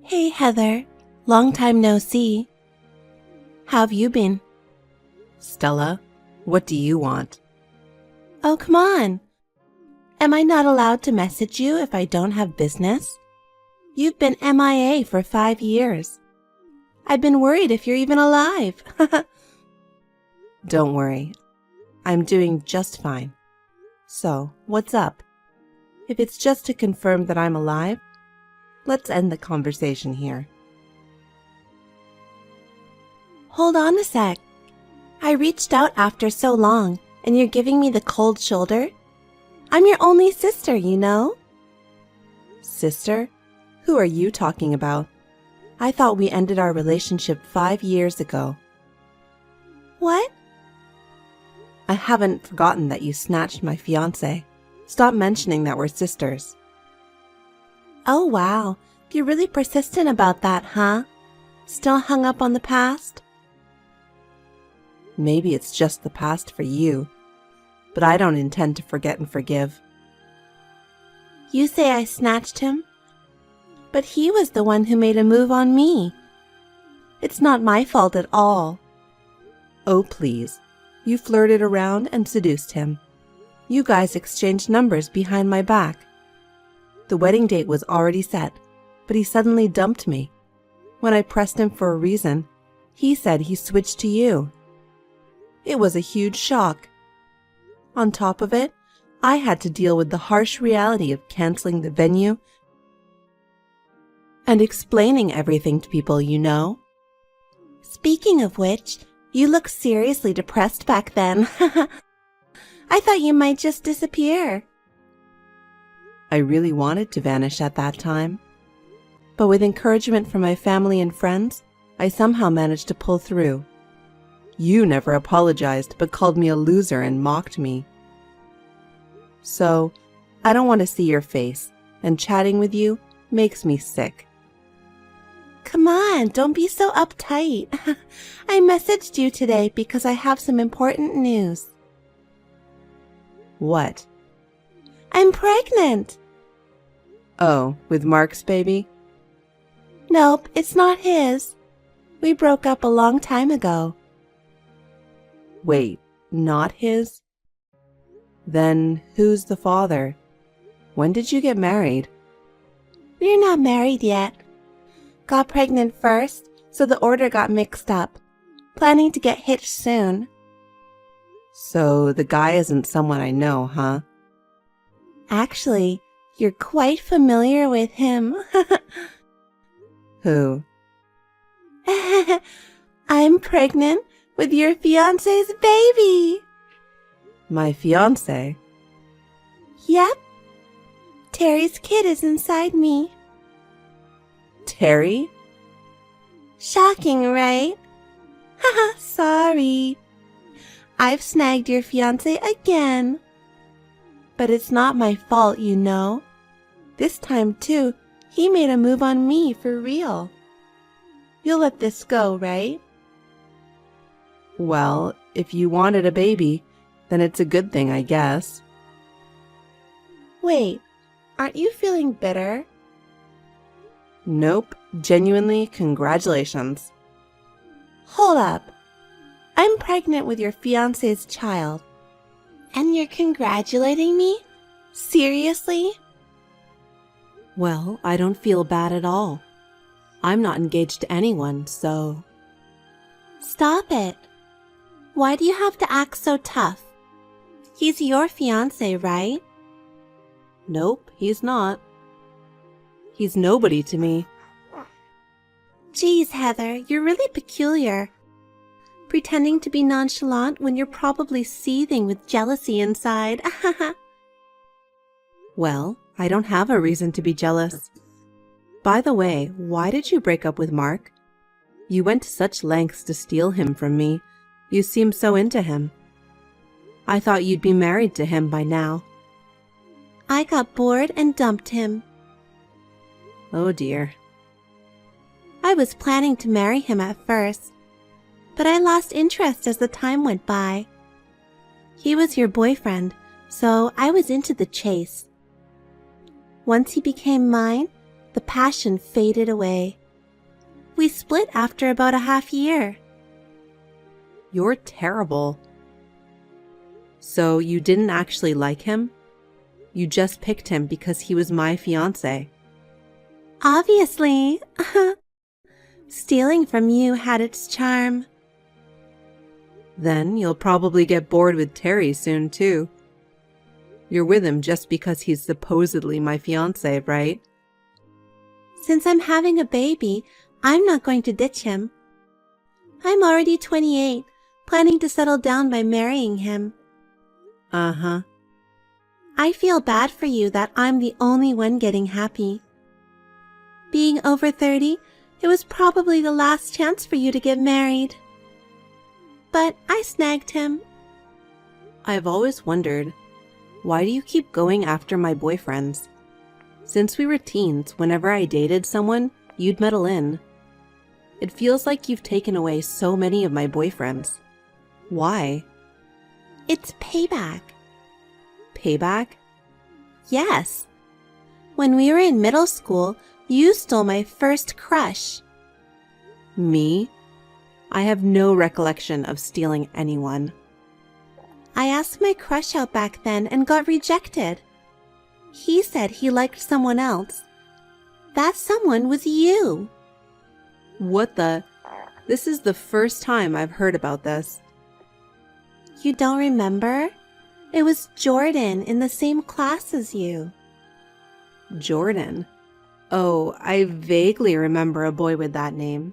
Hey Heather, long time no see. How have you been? Stella, what do you want? Oh, come on. Am I not allowed to message you if I don't have business? You've been MIA for 5 years. I've been worried if you're even alive. Don't worry, I'm doing just fine. So, what's up? If it's just to confirm that I'm alive, let's end the conversation here. Hold on a sec. I reached out after so long, and you're giving me the cold shoulder? I'm your only sister, you know? Sister? Who are you talking about? I thought we ended our relationship 5 years ago. What? I haven't forgotten that you snatched my fiancé. Stop mentioning that we're sisters. Oh wow, you're really persistent about that, huh? Still hung up on the past? Maybe it's just the past for you, but I don't intend to forget and forgive. You say I snatched him? But he was the one who made a move on me. It's not my fault at all. Oh, please. You flirted around and seduced him. You guys exchanged numbers behind my back. The wedding date was already set, but he suddenly dumped me. When I pressed him for a reason, he said he switched to you. It was a huge shock. On top of it, I had to deal with the harsh reality of canceling the venue and explaining everything to people you know. Speaking of which, you looked seriously depressed back then. I thought you might just disappear. I really wanted to vanish at that time. But with encouragement from my family and friends, I somehow managed to pull through. You never apologized but called me a loser and mocked me. So, I don't want to see your face, and chatting with you makes me sick. Come on, don't be so uptight. I messaged you today because I have some important news. What? I'm pregnant. Oh, with Mark's baby? Nope, it's not his. We broke up a long time ago. Wait, not his? Then who's the father? When did you get married? We're not married yet. Got pregnant first, so the order got mixed up. Planning to get hitched soon. So the guy isn't someone I know, huh? Actually, you're quite familiar with him. Who? I'm pregnant with your fiancé's baby. My fiancé? Yep. Terry's kid is inside me. Terry? Shocking, right? Haha, sorry. I've snagged your fiancé again. But it's not my fault, you know. This time, too, he made a move on me for real. You'll let this go, right? Well, if you wanted a baby, then it's a good thing, I guess. Wait, aren't you feeling bitter? Nope, genuinely, congratulations. Hold up. I'm pregnant with your fiancé's child. And you're congratulating me? Seriously? Well, I don't feel bad at all. I'm not engaged to anyone, so... Stop it. Why do you have to act so tough? He's your fiancé, right? Nope, he's not. He's nobody to me. Geez, Heather, you're really peculiar. Pretending to be nonchalant when you're probably seething with jealousy inside. Well, I don't have a reason to be jealous. By the way, why did you break up with Mark? You went to such lengths to steal him from me. You seem so into him. I thought you'd be married to him by now. I got bored and dumped him. Oh dear. I was planning to marry him at first, but I lost interest as the time went by. He was your boyfriend, so I was into the chase. Once he became mine, the passion faded away. We split after about a half year. You're terrible. So you didn't actually like him? You just picked him because he was my fiancé. Obviously. Stealing from you had its charm. Then you'll probably get bored with Terry soon, too. You're with him just because he's supposedly my fiancé, right? Since I'm having a baby, I'm not going to ditch him. I'm already 28, planning to settle down by marrying him. Uh-huh. I feel bad for you that I'm the only one getting happy. Being over 30, it was probably the last chance for you to get married. But I snagged him. I've always wondered, why do you keep going after my boyfriends? Since we were teens, whenever I dated someone, you'd meddle in. It feels like you've taken away so many of my boyfriends. Why? It's payback. Payback? Yes. When we were in middle school, you stole my first crush. Me? I have no recollection of stealing anyone. I asked my crush out back then and got rejected. He said he liked someone else. That someone was you. What the? This is the first time I've heard about this. You don't remember? It was Jordan in the same class as you. Jordan? Oh, I vaguely remember a boy with that name.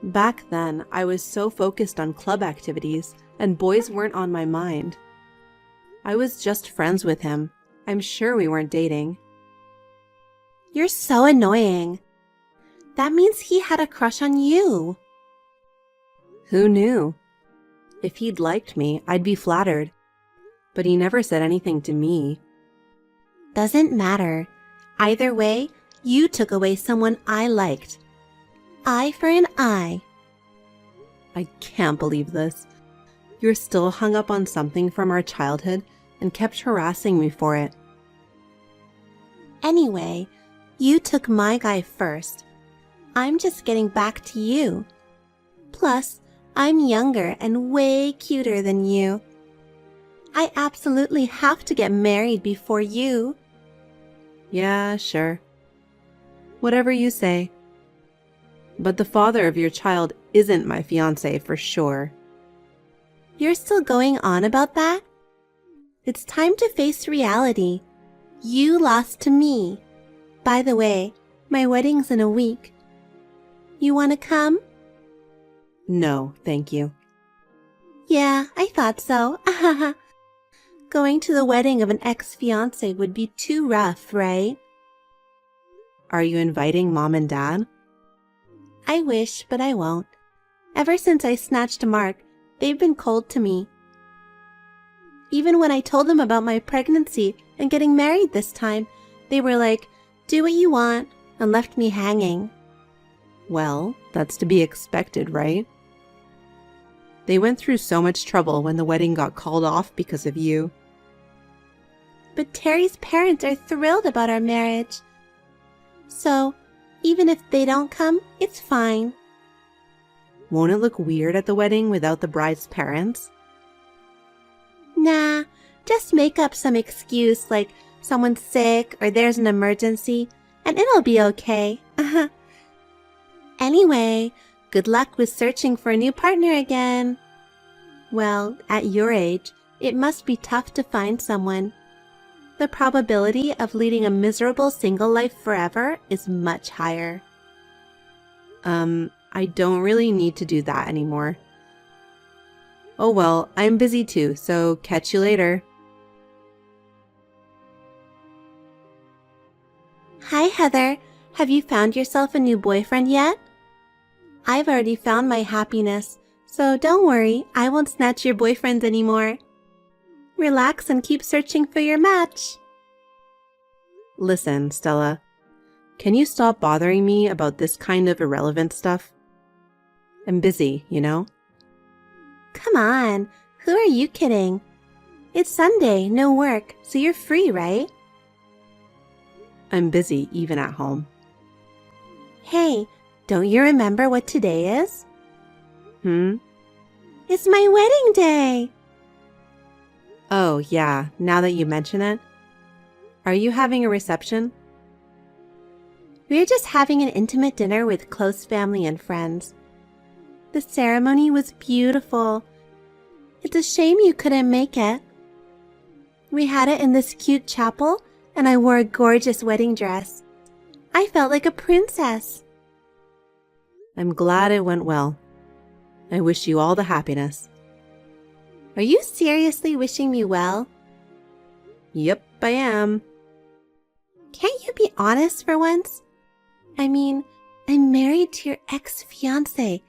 Back then, I was so focused on club activities, and boys weren't on my mind. I was just friends with him. I'm sure we weren't dating. You're so annoying. That means he had a crush on you. Who knew? If he'd liked me, I'd be flattered. But he never said anything to me. Doesn't matter. Either way, you took away someone I liked. Eye for an eye. I can't believe this. You're still hung up on something from our childhood and kept harassing me for it. Anyway, you took my guy first. I'm just getting back to you. Plus, I'm younger and way cuter than you. I absolutely have to get married before you. Yeah, sure. Whatever you say. But the father of your child isn't my fiancé for sure. You're still going on about that? It's time to face reality. You lost to me. By the way, my wedding's in a week. You want to come? No, thank you. Yeah, I thought so. Going to the wedding of an ex-fiancé would be too rough, right? Are you inviting Mom and Dad? I wish, but I won't. Ever since I snatched Mark, they've been cold to me. Even when I told them about my pregnancy and getting married this time, they were like, do what you want, and left me hanging. Well, that's to be expected, right? They went through so much trouble when the wedding got called off because of you. But Terry's parents are thrilled about our marriage. So, even if they don't come, it's fine. Won't it look weird at the wedding without the bride's parents? Nah, just make up some excuse like someone's sick or there's an emergency, and it'll be okay. Anyway, good luck with searching for a new partner again. Well, at your age, it must be tough to find someone. The probability of leading a miserable single life forever is much higher. I don't really need to do that anymore. Oh well, I'm busy too, so catch you later. Hi, Heather. Have you found yourself a new boyfriend yet? I've already found my happiness, so don't worry, I won't snatch your boyfriends anymore. Relax and keep searching for your match. Listen, Stella, can you stop bothering me about this kind of irrelevant stuff? I'm busy, you know? Come on, who are you kidding? It's Sunday, no work, so you're free, right? I'm busy even at home. Hey, don't you remember what today is? It's my wedding day. Oh, yeah, now that you mention it. Are you having a reception? We're just having an intimate dinner with close family and friends. The ceremony was beautiful. It's a shame you couldn't make it. We had it in this cute chapel, and I wore a gorgeous wedding dress. I felt like a princess. I'm glad it went well. I wish you all the happiness. Are you seriously wishing me well? Yep, I am. Can't you be honest for once? I mean, I'm married to your ex-fiancé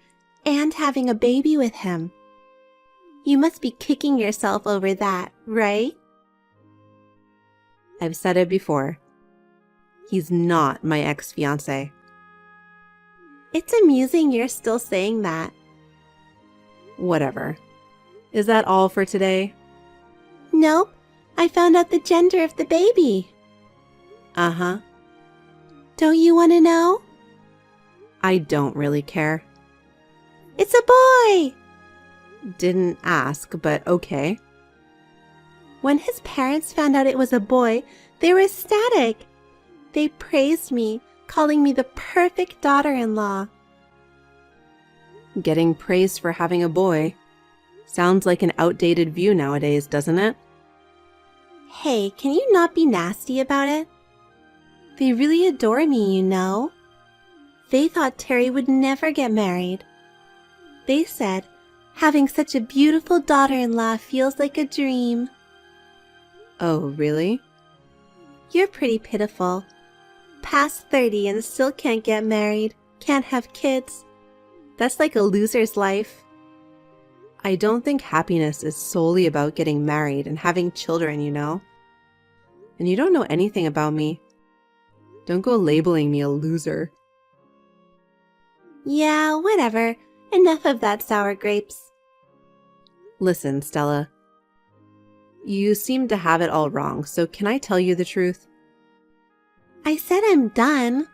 and having a baby with him. You must be kicking yourself over that, right? I've said it before. He's not my ex-fiancé. It's amusing you're still saying that. Whatever. Is that all for today? Nope, I found out the gender of the baby. Uh-huh. Don't you want to know? I don't really care. It's a boy! Didn't ask, but okay. When his parents found out it was a boy, they were ecstatic. They praised me, calling me the perfect daughter-in-law. Getting praised for having a boy sounds like an outdated view nowadays, doesn't it? Hey, can you not be nasty about it? They really adore me, you know. They thought Terry would never get married. They said, having such a beautiful daughter-in-law feels like a dream. Oh, really? You're pretty pitiful. Past 30 and still can't get married, can't have kids. That's like a loser's life. I don't think happiness is solely about getting married and having children, you know? And you don't know anything about me. Don't go labeling me a loser. Yeah, whatever. Enough of that sour grapes. Listen, Stella. You seem to have it all wrong, so can I tell you the truth? I said I'm done.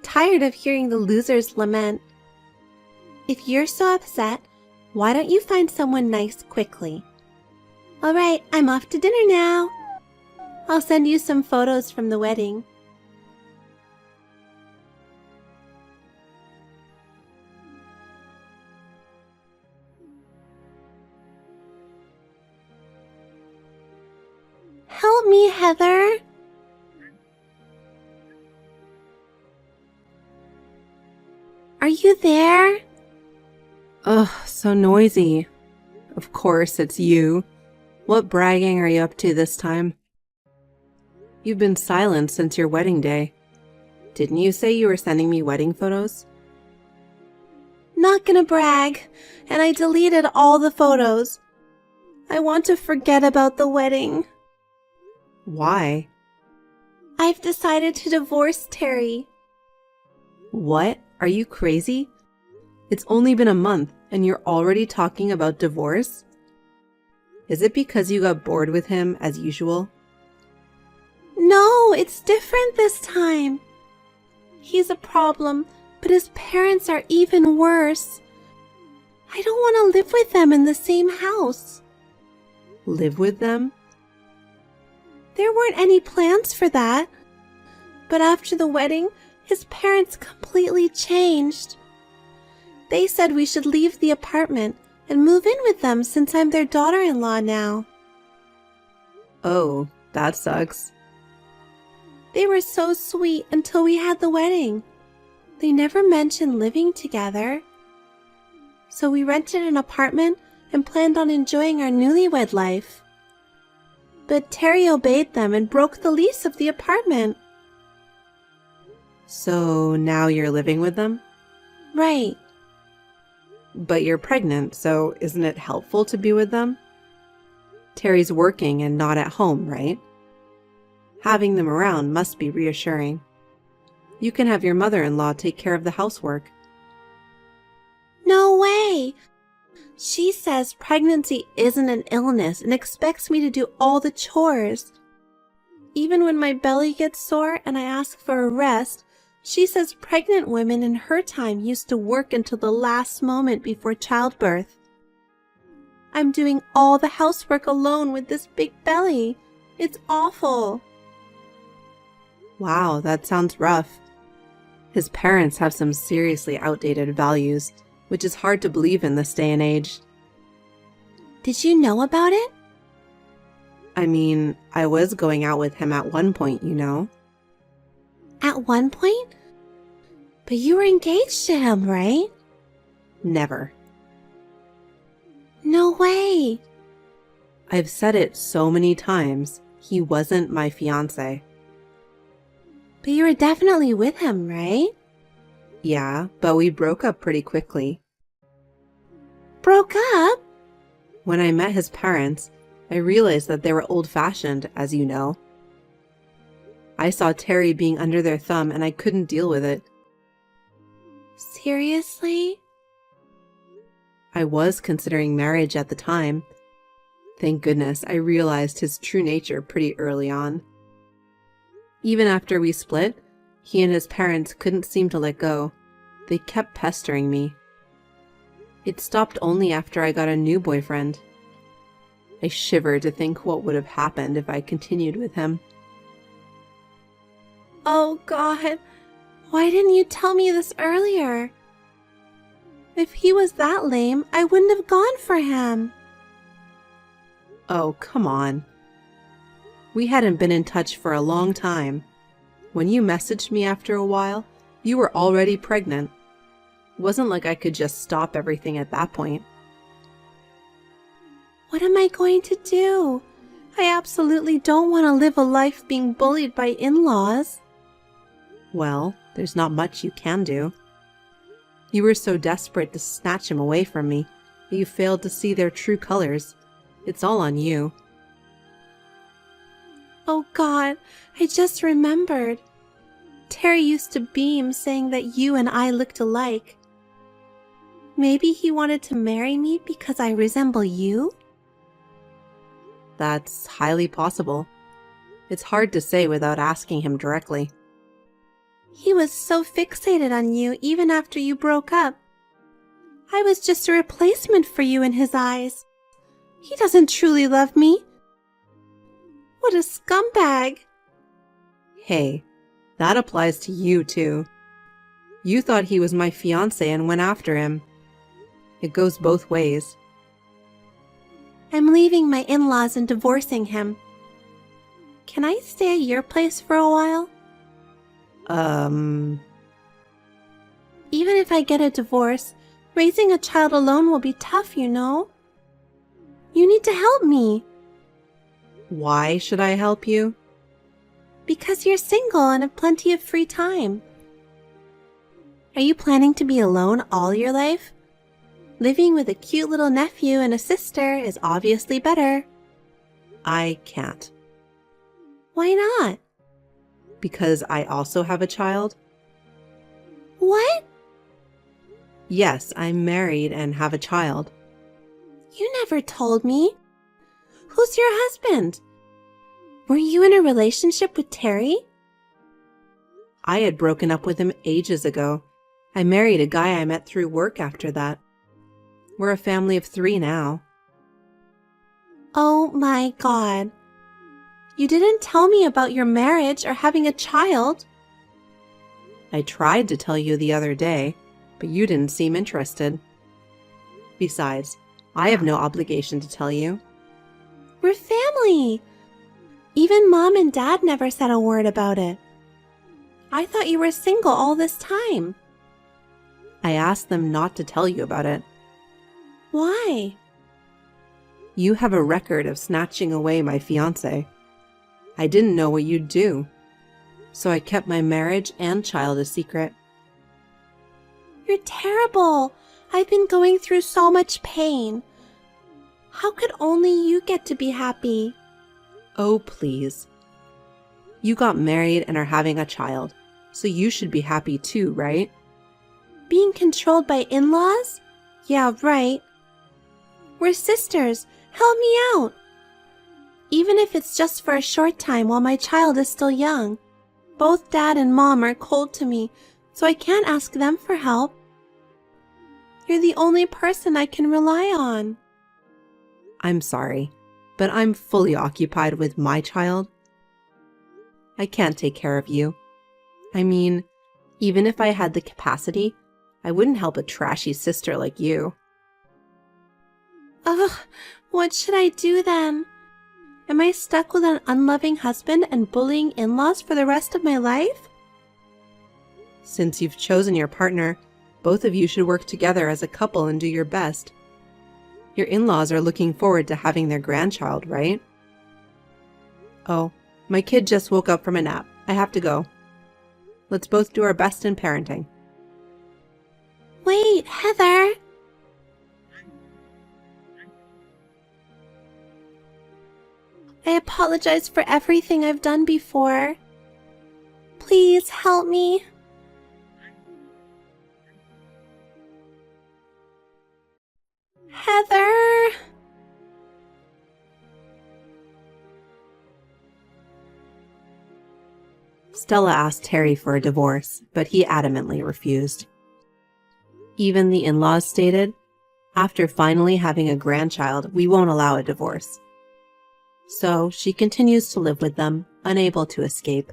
Tired of hearing the losers lament. If you're so upset, why don't you find someone nice quickly? All right, I'm off to dinner now. I'll send you some photos from the wedding. Help me, Heather. Are you there? Ugh, so noisy. Of course, it's you. What bragging are you up to this time? You've been silent since your wedding day. Didn't you say you were sending me wedding photos? Not gonna brag, and I deleted all the photos. I want to forget about the wedding. Why? I've decided to divorce Terry. What? Are you crazy? It's only been a month and you're already talking about divorce? Is it because you got bored with him as usual? No, it's different this time. He's a problem, but his parents are even worse. I don't want to live with them in the same house. Live with them? There weren't any plans for that. But after the wedding, his parents completely changed. They said we should leave the apartment and move in with them since I'm their daughter-in-law now. Oh, that sucks. They were so sweet until we had the wedding. They never mentioned living together. So we rented an apartment and planned on enjoying our newlywed life. But Terry obeyed them and broke the lease of the apartment. So now you're living with them? Right. But you're pregnant, so isn't it helpful to be with them? Terry's working and not at home, right? Having them around must be reassuring. You can have your mother-in-law take care of the housework. No way! She says pregnancy isn't an illness and expects me to do all the chores. Even when my belly gets sore and I ask for a rest, she says pregnant women in her time used to work until the last moment before childbirth. I'm doing all the housework alone with this big belly. It's awful. Wow, that sounds rough. His parents have some seriously outdated values, which is hard to believe in this day and age. Did you know about it? I mean, I was going out with him at one point, you know. At one point? But you were engaged to him, right? Never. No way. I've said it so many times, he wasn't my fiancé. But you were definitely with him, right? Yeah, but we broke up pretty quickly. Broke up? When I met his parents, I realized that they were old-fashioned, as you know. I saw Terry being under their thumb and I couldn't deal with it. Seriously? I was considering marriage at the time. Thank goodness I realized his true nature pretty early on. Even after we split, he and his parents couldn't seem to let go. They kept pestering me. It stopped only after I got a new boyfriend. I shivered to think what would have happened if I continued with him. Oh God, why didn't you tell me this earlier? If he was that lame, I wouldn't have gone for him. Oh, come on. We hadn't been in touch for a long time. When you messaged me after a while, you were already pregnant. It wasn't like I could just stop everything at that point. What am I going to do? I absolutely don't want to live a life being bullied by in-laws. Well, there's not much you can do. You were so desperate to snatch him away from me that you failed to see their true colors. It's all on you. Oh God, I just remembered. Terry used to beam saying that you and I looked alike. Maybe he wanted to marry me because I resemble you? That's highly possible. It's hard to say without asking him directly. He was so fixated on you even after you broke up. I was just a replacement for you in his eyes. He doesn't truly love me. What a scumbag. Hey, that applies to you too. You thought he was my fiancé and went after him. It goes both ways. I'm leaving my in-laws and divorcing him. Can I stay at your place for a while? Even if I get a divorce, raising a child alone will be tough, you know. You need to help me. Why should I help you? Because you're single and have plenty of free time. Are you planning to be alone all your life? Living with a cute little nephew and a sister is obviously better. I can't. Why not? Because I also have a child? What? Yes, I'm married and have a child. You never told me. Who's your husband? Were you in a relationship with Terry? I had broken up with him ages ago. I married a guy I met through work after that. We're a family of 3 now. Oh my God. You didn't tell me about your marriage or having a child. I tried to tell you the other day, but you didn't seem interested. Besides, I have no obligation to tell you. We're family. Even Mom and Dad never said a word about it. I thought you were single all this time. I asked them not to tell you about it. Why? You have a record of snatching away my fiancé. I didn't know what you'd do, so I kept my marriage and child a secret. You're terrible. I've been going through so much pain. How could only you get to be happy? Oh, please. You got married and are having a child, so you should be happy too, right? Being controlled by in-laws? Yeah, right. We're sisters. Help me out. even if it's just for a short time while my child is still young. Both Dad and Mom are cold to me, so I can't ask them for help. You're the only person I can rely on. I'm sorry, but I'm fully occupied with my child. I can't take care of you. I mean, even if I had the capacity, I wouldn't help a trashy sister like you. Ugh, what should I do then? Am I stuck with an unloving husband and bullying in-laws for the rest of my life? Since you've chosen your partner, both of you should work together as a couple and do your best. Your in-laws are looking forward to having their grandchild, right? Oh, my kid just woke up from a nap. I have to go. Let's both do our best in parenting. Wait, Heather! I apologize for everything I've done before. Please help me. Heather! Stella asked Terry for a divorce, but he adamantly refused. Even the in-laws stated, after finally having a grandchild, we won't allow a divorce. So she continues to live with them, unable to escape.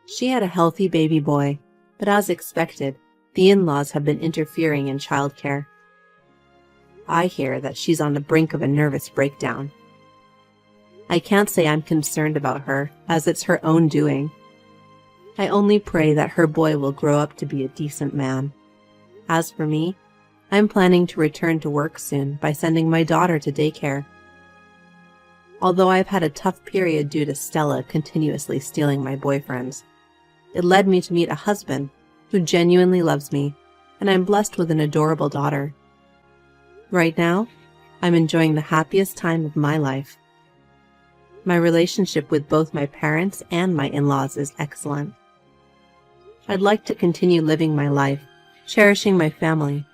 She had a healthy baby boy, but as expected, the in-laws have been interfering in childcare. I hear that she's on the brink of a nervous breakdown. I can't say I'm concerned about her, as it's her own doing. I only pray that her boy will grow up to be a decent man. As for me, I'm planning to return to work soon by sending my daughter to daycare. Although I've had a tough period due to Stella continuously stealing my boyfriends, it led me to meet a husband who genuinely loves me, and I'm blessed with an adorable daughter. Right now, I'm enjoying the happiest time of my life. My relationship with both my parents and my in-laws is excellent. I'd like to continue living my life, cherishing my family,